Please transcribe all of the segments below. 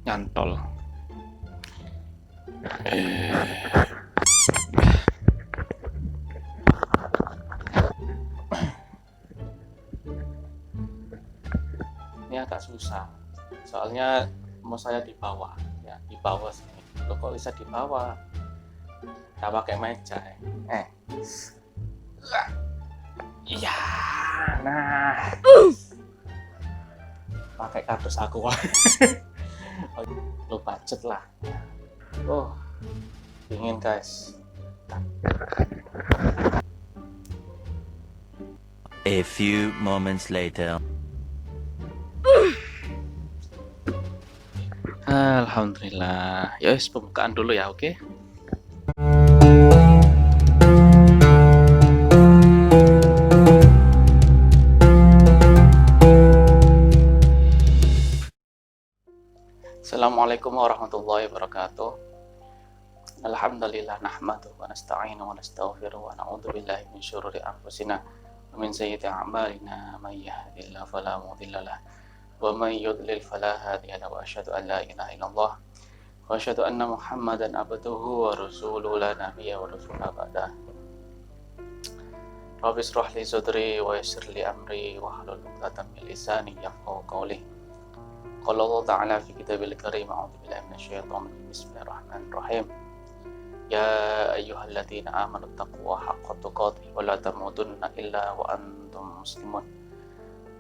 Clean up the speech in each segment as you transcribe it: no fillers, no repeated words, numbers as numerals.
Nyantol. Ini agak susah, soalnya mau saya di bawah, ya di bawah sini. Loh, kok bisa di bawah? Kita pakai meja. Iya, nah, pakai kardus aku. Lo budget lah. Oh, dingin guys. A few moments later. Alhamdulillah. Ya wis, pembukaan dulu ya, oke? Assalamualaikum warahmatullahi wabarakatuh. Alhamdulillah nahmaduhu wa nasta'inu wa nastaghfiruh wa na'udzu billahi min syururi anfusina wa min sayyiati a'malina may yahdihillahu fala mudilla lahu wa may yudlil fala hadiya lahu wa asyhadu an la ilaha illallah wa asyhadu anna Muhammadan abduhu wa rasuluhu la nabiyya wa rasula ba'dah. Rabbi ishrah li sadri wa yassir li amri wa hlul 'uqdatam min lisani yafqahu qawli. Qala Allah Ta'ala fi kitabil karim, a'udzu billahi minasyaitonir rajim. Bismillahirrahmanirrahim. Ya ayyuhalladzina amanu taqullaha haqqa tuqatih wa la tamutunna illa wa antum muslimun.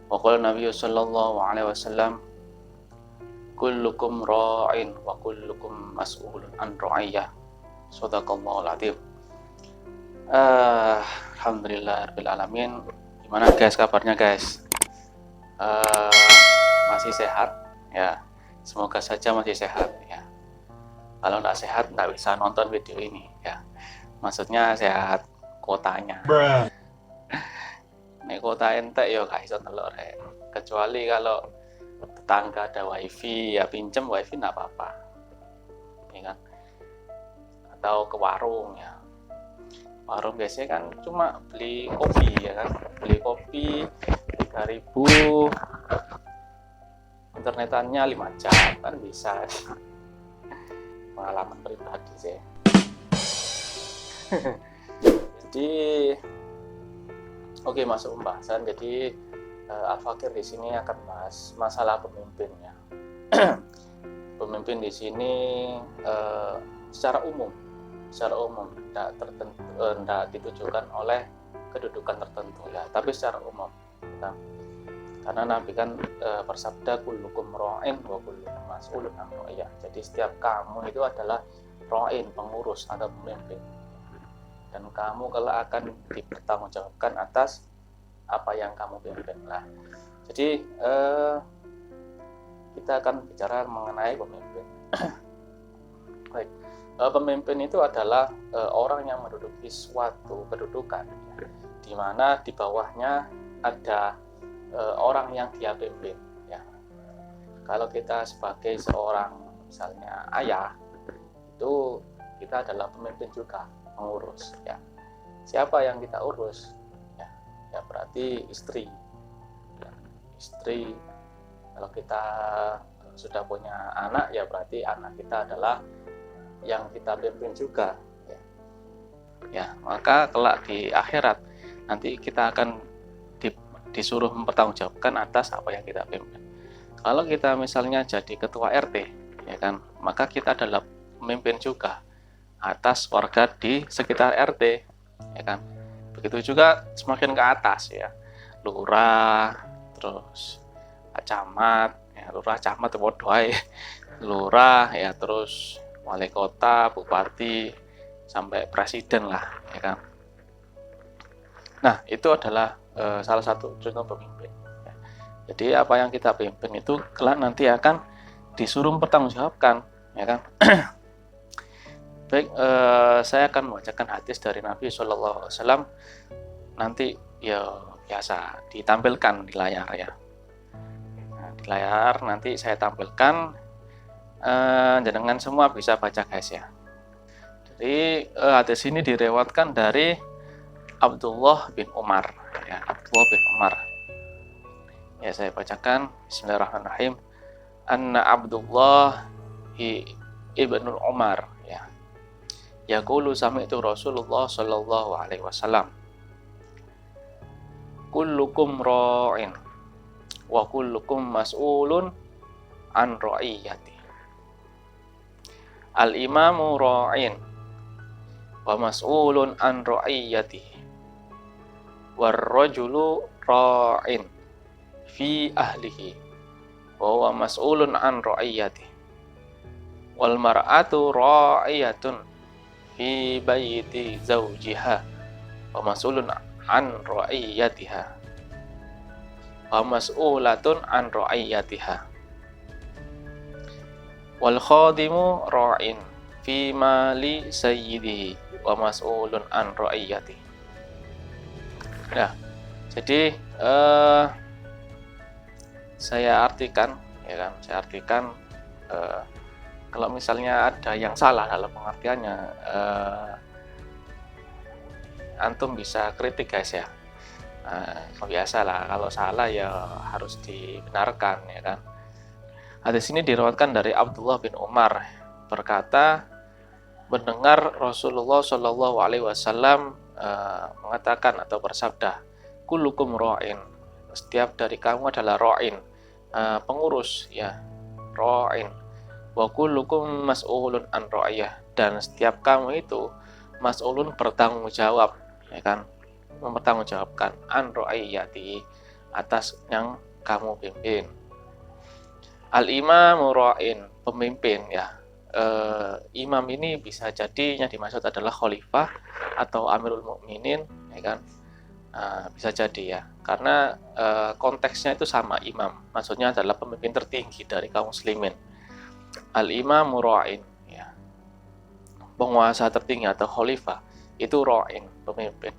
Wa qala Nabi sallallahu alaihi wasallam, kullukum ra'in wa kullukum mas'ulun an ra'iyah. Shadaqallahul adzim. Alhamdulillahirabbil alamin. Gimana guys kabarnya guys? Masih sehat? Ya, semoga saja masih sehat ya. Kalau nggak sehat nggak bisa nonton video ini ya. Maksudnya sehat kotanya. Nek kota entek ya gak iso telur rek. Kecuali kalau tetangga ada wifi ya pinjem wifi nggak apa-apa. Ya kan? Atau ke warung ya. Warung biasanya kan cuma beli kopi ya kan. Beli kopi 3.000, internetannya 5 jam kan bisa. Pengalaman pribadi sih. Jadi oke, masuk pembahasan. Jadi Al-Fakir di sini akan bahas masalah pemimpinnya. Pemimpin di sini secara umum tidak ditujukan oleh kedudukan tertentu ya, tapi secara umum ya. Karena Nabi kan bersabda kullukum ra'in wa kullukum mas'ulun an ra'iyah. Jadi setiap kamu itu adalah ra'in, pengurus atau pemimpin. Dan kamu kelak akan dipertanggungjawabkan atas apa yang kamu pimpin lah. Jadi kita akan bicara mengenai pemimpin. Baik. Pemimpin itu adalah orang yang menduduki suatu kedudukan ya, di mana di bawahnya ada orang yang dia pimpin ya. Kalau kita sebagai seorang misalnya ayah, itu kita adalah pemimpin juga, pengurus ya. Siapa yang kita urus ya, ya berarti istri ya. Istri, kalau kita sudah punya anak ya berarti anak kita adalah yang kita pimpin juga ya. Ya, maka kelak di akhirat nanti kita akan disuruh mempertanggungjawabkan atas apa yang kita pimpin. Kalau kita misalnya jadi ketua RT, ya kan, maka kita adalah pemimpin juga atas warga di sekitar RT, ya kan. Begitu juga semakin ke atas ya, lurah, terus camat, ya, lurah, camat, waduh, lurah, ya, terus wali kota, bupati, sampai presiden lah, ya kan. Nah, itu adalah salah satu contoh pemimpin ya. Jadi apa yang kita pimpin itu kelak nanti akan disuruh mempertanggungjawabkan ya kan. Baik, saya akan membacakan hadis dari Nabi SAW. Nanti ya biasa ditampilkan di layar ya. Nah, di layar nanti saya tampilkan, jenengan semua bisa baca guys ya. Jadi hadis ini direwatkan dari Abdullah bin Umar ya, Abdullah bin Umar ya. Saya bacakan. Bismillahirrahmanirrahim. anna Abdullah ibnu Umar ya yaqulu sami'tu Rasulullah sallallahu alaihi wasallam kullukum ra'in wa kullukum mas'ulun an ra'iyati. Al-imamu ra'in wa mas'ulun an ra'iyatihi war rajulu ra'in fi ahlihi wa huwa mas'ulun an ra'iyatihi wal mar'atu ra'iyatun fi bayti zawjiha wa mas'ulun an ra'iyatiha wa mas'ulatun an ra'iyatiha wal khadimu ra'in fi mali sayyidihi wa mas'ulun an ra'iyatihi. Nah, jadi saya artikan kalau misalnya ada yang salah dalam pengertiannya, antum bisa kritik guys ya. Biasalah kalau salah ya harus dibenarkan ya kan. Hadis ini diriwayatkan dari Abdullah bin Umar berkata mendengar Rasulullah Shallallahu Alaihi Wasallam mengatakan atau bersabda, kullukum ra'in, setiap dari kamu adalah ra'in, pengurus ya, ra'in, wa kullukum mas'ulun an ra'iyah, dan setiap kamu itu mas'ulun bertanggung jawab ya kan, mempertanggungjawabkan an ra'iyati, atas yang kamu pimpin. Al-imamu ra'in, pemimpin ya. Imam ini bisa jadi yang dimaksud adalah khalifah atau amirul mukminin ya kan, bisa jadi ya, karena konteksnya itu sama, imam maksudnya adalah pemimpin tertinggi dari kaum muslimin. Al-imamu ra'in ya, penguasa tertinggi atau khalifah itu ra'in, pemimpin,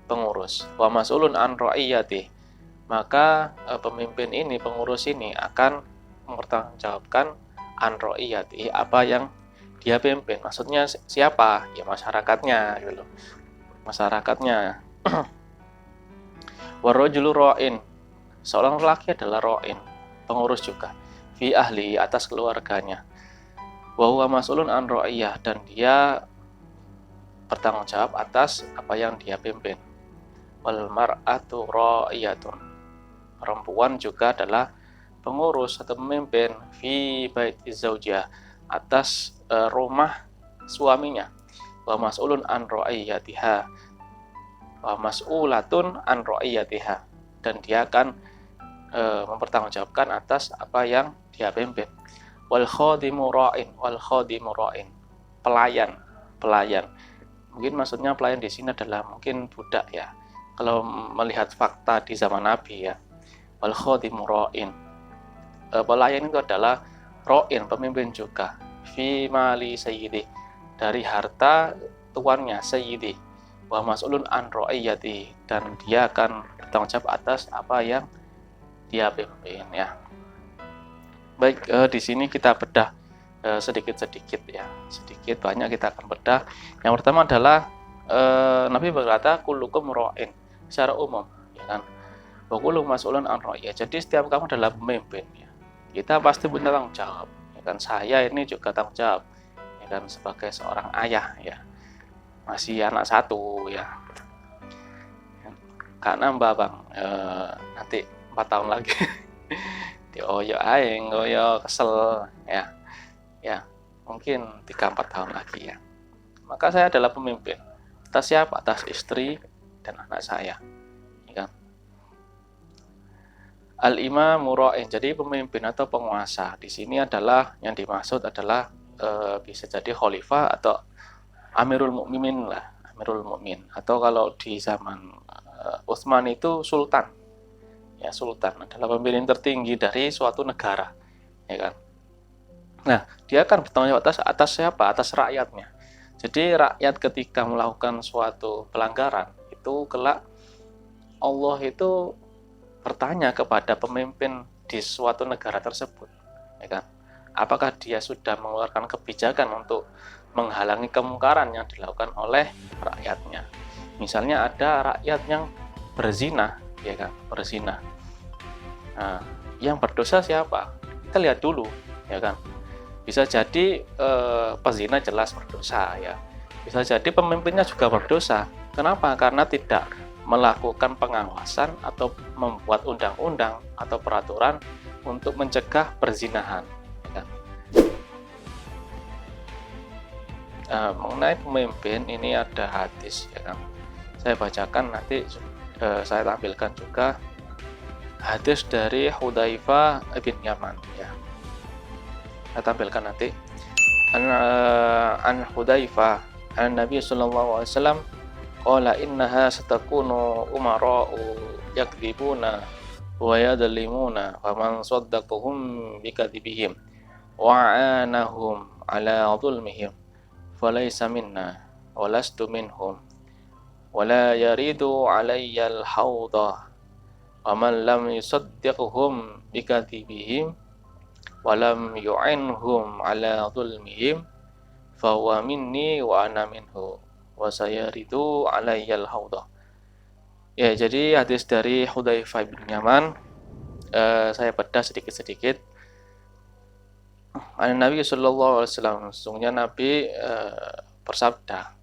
pengurus. Wa mas'ulun an ra'iyati, maka pemimpin ini, pengurus ini akan mempertanggungjawabkan an ra'iyati, apa yang dia pimpin. Maksudnya siapa? Ya masyarakatnya gitu. Masyarakatnya. Warrajulu ra'in, seorang lelaki adalah ra'in, pengurus juga. Fi ahli, atas keluarganya. Wa huwa mas'ulun an ra'iyah, dan dia bertanggung jawab atas apa yang dia pimpin. Wal mar'atu ra'iyatun, perempuan juga adalah pengurus atau pemimpin fi baiti zaujah, atas rumah suaminya. Wa mas'ulun an ra'iyatiha wa mas'ulatun an ra'iyatiha, dan dia akan mempertanggungjawabkan atas apa yang dia pimpin. Wal khadimu ra'in, wal khadimu ra'in, pelayan. Mungkin maksudnya pelayan di sini adalah mungkin budak ya, kalau melihat fakta di zaman Nabi ya. Wal khadimu ra'in, pelayan itu adalah ra'in, pemimpin juga. Fi mali sayyidi, dari harta tuannya sayyidi. Wa mas'ulun an ra'iyati, dan dia akan bertanggung jawab atas apa yang dia pimpin ya. Baik, di sini kita bedah sedikit-sedikit ya, sedikit banyak kita akan bedah. Yang pertama adalah Nabi berkata kullukum ra'in, secara umum ya kan. Wa kullu mas'ulun an ra'iyah, jadi setiap kamu adalah pemimpin ya. Kita pasti punya tanggung jawab ya kan. Saya ini juga tanggung jawab ya kan, sebagai seorang ayah ya, masih anak satu ya, karena mbak bang nanti 4 tahun lagi dioyo aing ngoyo kesel ya mungkin 3-4 tahun lagi ya. Maka saya adalah pemimpin atas siapa? Atas istri dan anak saya ya kan. Al-imamu ra'in, jadi pemimpin atau penguasa di sini adalah yang dimaksud adalah bisa jadi khalifah atau amirul mukminin lah, amirul mukmin, atau kalau di zaman Utsman itu sultan. Ya, sultan adalah pemimpin tertinggi dari suatu negara, ya kan. Nah, dia akan bertanggung jawab atas siapa? Atas rakyatnya. Jadi rakyat ketika melakukan suatu pelanggaran itu kelak Allah itu bertanya kepada pemimpin di suatu negara tersebut, ya kan? Apakah dia sudah mengeluarkan kebijakan untuk menghalangi kemungkaran yang dilakukan oleh rakyatnya? Misalnya ada rakyat yang berzina, ya kan, berzina. Nah, yang berdosa siapa? kita lihat dulu, ya kan. Bisa jadi pezina jelas berdosa, ya. Bisa jadi pemimpinnya juga berdosa. Kenapa? Karena tidak melakukan pengawasan atau membuat undang-undang atau peraturan untuk mencegah perzinahan. Ya. Mengenai pemimpin ini ada hadis, ya kan. Saya bacakan nanti, saya tampilkan juga hadis dari Hudzaifah bin Yaman, ya. Saya tampilkan nanti. An Hudzaifah an Nabi sallallahu alaihi wasallam qala innaha satakunu umara'u yakdzibuna wa yadlimuna faman saddaqahum bikadzibihim wa anahum ala dhulmihim falaysa minna wa lastu minhum wa la yaridu alayya al-hawda wa man lam yusaddiqhum bikadzibihim wa lam yu'inhum ala dhulmihim fa huwa minni wa ana minhu wa sayaridu alayyal haudah. Ya, jadi hadis dari Hudzaifah bin Yaman, saya bedah sedikit-sedikit. Nabi sallallahu alaihi wasallam, sesungguhnya Nabi bersabda,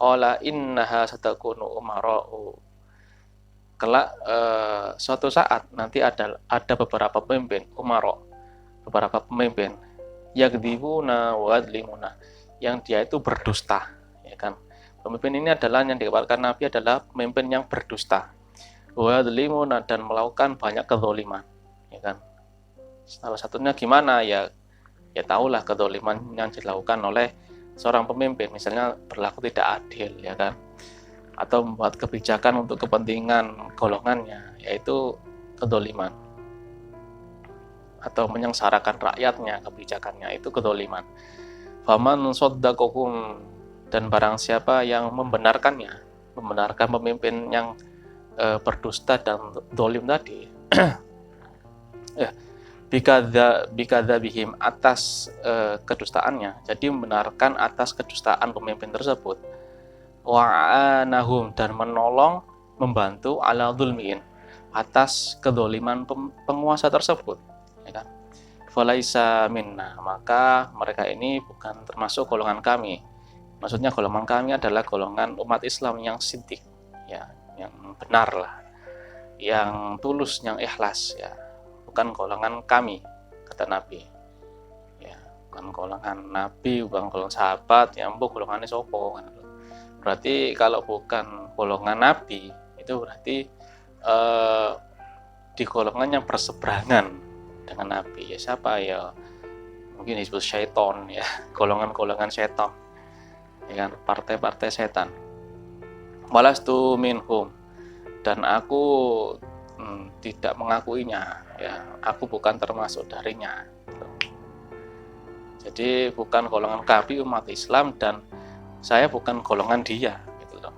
qala innaha satakunu umara'u. Kelak suatu saat nanti ada beberapa pemimpin, umara, beberapa pemimpin yakdzibuna wa yadlimuna, yang dia itu berdusta, ya kan. Pemimpin ini adalah yang dikabarkan Nabi adalah pemimpin yang berdusta, wa yadlimuna, dan melakukan banyak kezaliman, ya kan. Salah satunya gimana, ya tahulah kezaliman yang dilakukan oleh seorang pemimpin, misalnya berlaku tidak adil, ya kan, atau membuat kebijakan untuk kepentingan golongannya, yaitu kezaliman, atau menyengsarakan rakyatnya, kebijakannya itu kezaliman. Faman saddaqahum, dan barang siapa yang membenarkan pemimpin yang berdusta dan zalim tadi, bikadzabihim, atas kedustaannya, jadi membenarkan atas kedustaan pemimpin tersebut, wa'anahum, dan menolong, membantu ala dzulmin, atas kedzaliman penguasa tersebut, ya kan. Falaisa minna, maka mereka ini bukan termasuk golongan kami. Maksudnya golongan kami adalah golongan umat Islam yang siddiq, ya, yang benar lah, yang tulus, yang ikhlas, ya. Bukan golongan kami, kata Nabi, ya, bukan golongan Nabi, bukan golongan sahabat, yang golongannya sopo. Berarti kalau bukan golongan Nabi, itu berarti di golongan yang berseberangan dengan Nabi. Ya siapa, ya mungkin disebut syaiton, ya, golongan-golongan setan, ya kan, partai-partai setan. Walastu minhum, dan aku tidak mengakuinya, ya, aku bukan termasuk darinya. Jadi bukan golongan kami umat Islam, dan saya bukan golongan dia, gitu loh.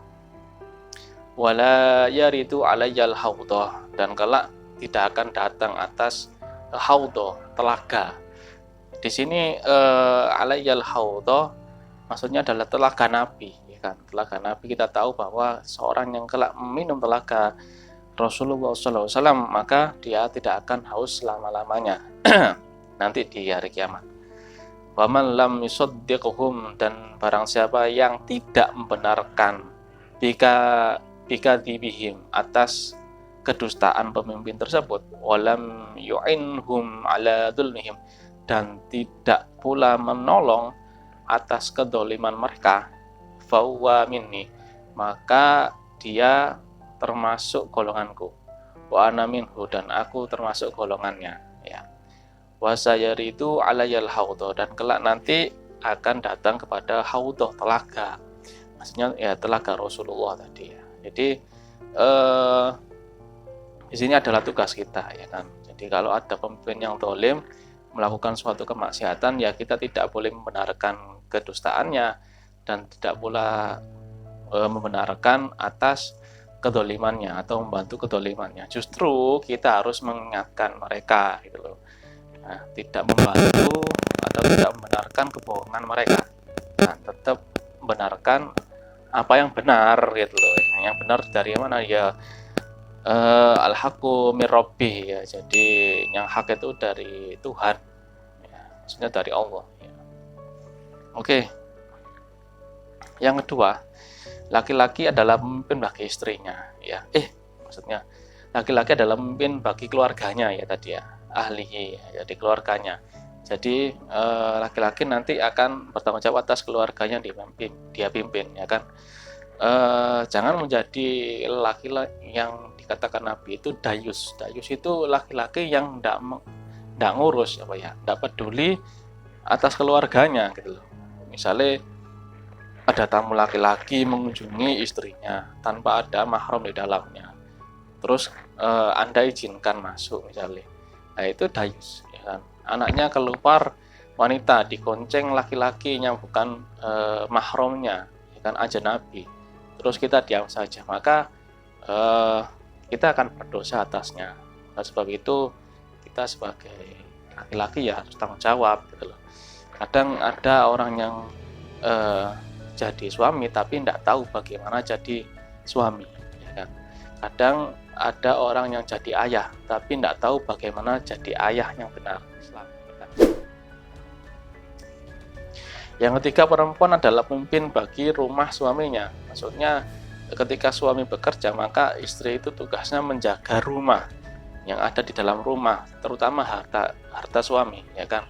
Wala yaridu alayyal haudah, dan kelak tidak akan datang atas haudah, telaga. Di sini alayyal haudah maksudnya adalah telaga Nabi, ya kan. Telaga Nabi, kita tahu bahwa seorang yang kelak minum telaga Rasulullah SAW, maka dia tidak akan haus selama-lamanya nanti di hari kiamat. Waman lam yusaddiqhum, dan barang siapa yang tidak membenarkan bikadzibihim, atas kedustaan pemimpin tersebut, walam yu'inhum ala dzulmihim, dan tidak pula menolong atas kedzaliman mereka, fahuwa minni, maka dia termasuk golonganku, wa ana minhu, dan aku termasuk golongannya, ya. Wa sayaridu alayyal haudah, dan kelak nanti akan datang kepada haudah, telaga, maksudnya ya telaga Rasulullah tadi, ya. Jadi di sini adalah tugas kita, ya kan. Jadi kalau ada pemimpin yang zalim melakukan suatu kemaksiatan, ya kita tidak boleh membenarkan kedustaannya dan tidak pula membenarkan atas kedzalimannya atau membantu kedzalimannya. Justru kita harus mengingatkan mereka, gitu loh. Nah, tidak membantu atau tidak membenarkan kebohongan mereka. Nah, tetap membenarkan apa yang benar, gitu loh. Yang benar dari mana, ya al-haqqu mir rabbih ya. Jadi yang hak itu dari Tuhan. Ya, maksudnya dari Allah ya. Oke. Yang kedua, laki-laki adalah pemimpin bagi istrinya ya. Maksudnya laki-laki adalah pemimpin bagi keluarganya ya tadi ya. Ahlihi ya, jadi keluarganya. Jadi laki-laki nanti akan bertanggung jawab atas keluarganya dia pimpin ya kan. Jangan menjadi laki-laki yang dikatakan Nabi itu dayus. Dayus itu laki-laki yang tidak ngurus apa ya, tidak peduli atas keluarganya gitu loh. Misalnya ada tamu laki-laki mengunjungi istrinya tanpa ada mahram di dalamnya. Terus Anda izinkan masuk misalnya. Nah, itu dayus ya kan. Anaknya keluar wanita digonceng laki-laki yang bukan mahramnya ya kan, ajnabi. Terus kita diam saja, maka kita akan berdosa atasnya. Nah, sebab itu kita sebagai laki-laki ya harus tanggung jawab gitu loh. Kadang ada orang yang jadi suami tapi tidak tahu bagaimana jadi suami ya kan. Kadang ada orang yang jadi ayah tapi tidak tahu bagaimana jadi ayah yang benar Islam ya kan. Yang ketiga, perempuan adalah pemimpin bagi rumah suaminya. Maksudnya ketika suami bekerja, maka istri itu tugasnya menjaga rumah yang ada di dalam rumah, terutama harta suami ya kan.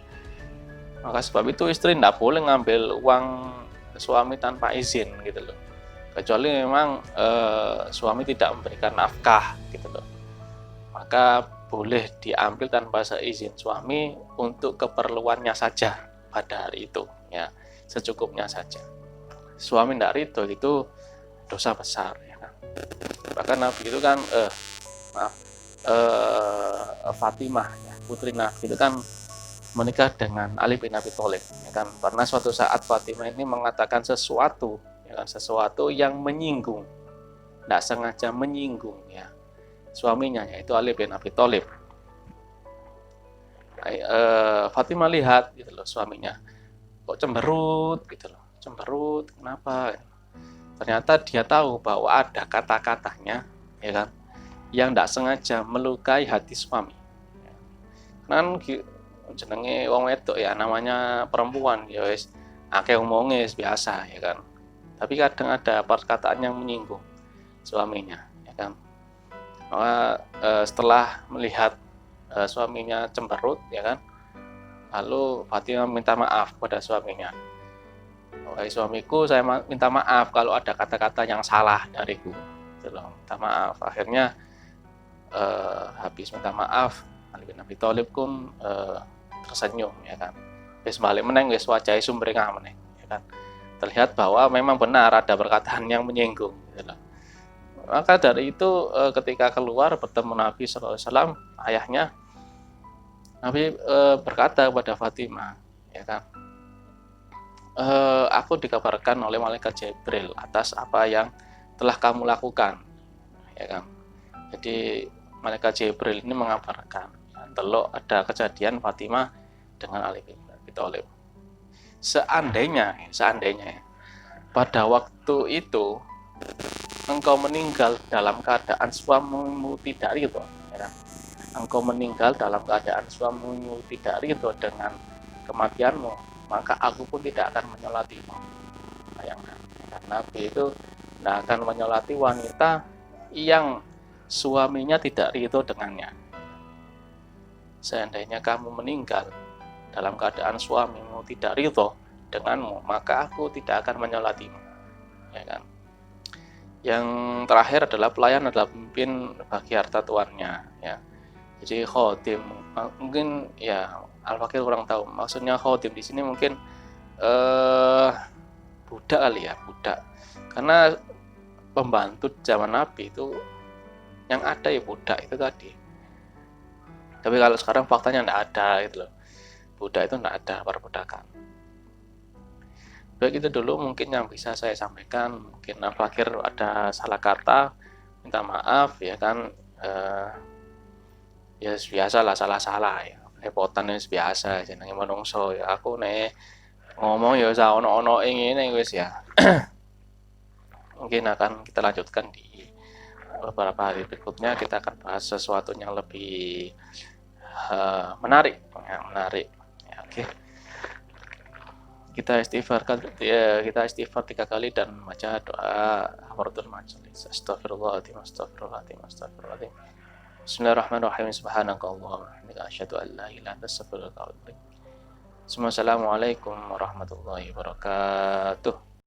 Maka sebab itu istri tidak boleh ngambil uang suami tanpa izin gitu loh, kecuali memang suami tidak memberikan nafkah gitu loh, maka boleh diambil tanpa seizin suami untuk keperluannya saja pada hari itu ya, secukupnya saja. Suami tidak ridho itu dosa besar ya kan. Bahkan Nabi itu kan Fatimah ya, putri Nabi itu kan menikah dengan Ali bin Abi Thalib ya kan. Karena suatu saat Fatimah ini mengatakan sesuatu ya kan, sesuatu yang menyinggung, tidak sengaja menyinggung ya suaminya, yaitu Ali bin Abi Thalib. Fatimah lihat gitu loh, suaminya kok cemberut gitu loh, cemberut kenapa? Ternyata dia tahu bahwa ada kata-katanya ya kan yang tidak sengaja melukai hati suami. Kan jenenge wong wedok ya, namanya perempuan ya wis akeh omonge biasa ya kan. Tapi kadang ada perkataan yang menyinggung suaminya ya kan. Maka setelah melihat suaminya cemberut ya kan, lalu Fatimah minta maaf kepada suaminya. Wahai suamiku, saya minta maaf kalau ada kata-kata yang salah dariku. Minta maaf. Akhirnya habis minta maaf, Ali bin Abi Thalib pun tersenyum ya kan. Wis balik meneng, wis wajahe sumringah meneng ya kan. Terlihat bahwa memang benar ada perkataan yang menyinggung gitu. Maka dari itu ketika keluar bertemu Nabi SAW, ayahnya, Nabi berkata kepada Fatimah ya kan, aku dikabarkan oleh malaikat Jibril atas apa yang telah kamu lakukan ya kan. Jadi malaikat Jibril ini mengabarkan telok ada kejadian Fatimah dengan Ali bin Abi Thalib. Seandainya pada waktu itu engkau meninggal dalam keadaan suamimu tidak ridho ya, engkau meninggal dalam keadaan suamimu tidak ridho dengan kematianmu, maka aku pun tidak akan menyolatimu. Bayangkan, Nabi itu tidak akan menyolati wanita yang suaminya tidak ridho dengannya. Seandainya kamu meninggal dalam keadaan suamimu tidak ridho denganmu, maka aku tidak akan menyolatimu ya kan. Yang terakhir adalah pelayan adalah pemimpin bagi harta tuannya ya. Jadi khodim mungkin ya Al-Fakir kurang tahu maksudnya khodim di sini, mungkin budak kali ya, budak, karena pembantu zaman Nabi itu yang ada ya budak itu tadi. Tapi kalau sekarang faktanya tidak ada gitu loh, budak itu tidak ada perbudakan. Baik, itu dulu mungkin yang bisa saya sampaikan. Mungkin Al-Fakir ada salah kata, minta maaf ya kan. Ya biasalah salah-salah ya, repotan wis biasa jenenge manungsa ya. Aku nek ngomong ya ora ono-ono ngene wis ya. Mungkin akan kita lanjutkan di beberapa hari berikutnya kita akan bahas sesuatu yang lebih menarik, ya, oke. Kita istighfar 3 kali dan baca doa kafaratul majelis. Astagfirullahaladzim, astagfirullahaladzim, astagfirullahaladzim. Bismillahirrahmanirrahim. Subhanakallahumma wa bihamdika asyhadu an la ilaha illa anta astaghfiruka wa atubu ilaik. Assalamualaikum warahmatullahi wabarakatuh.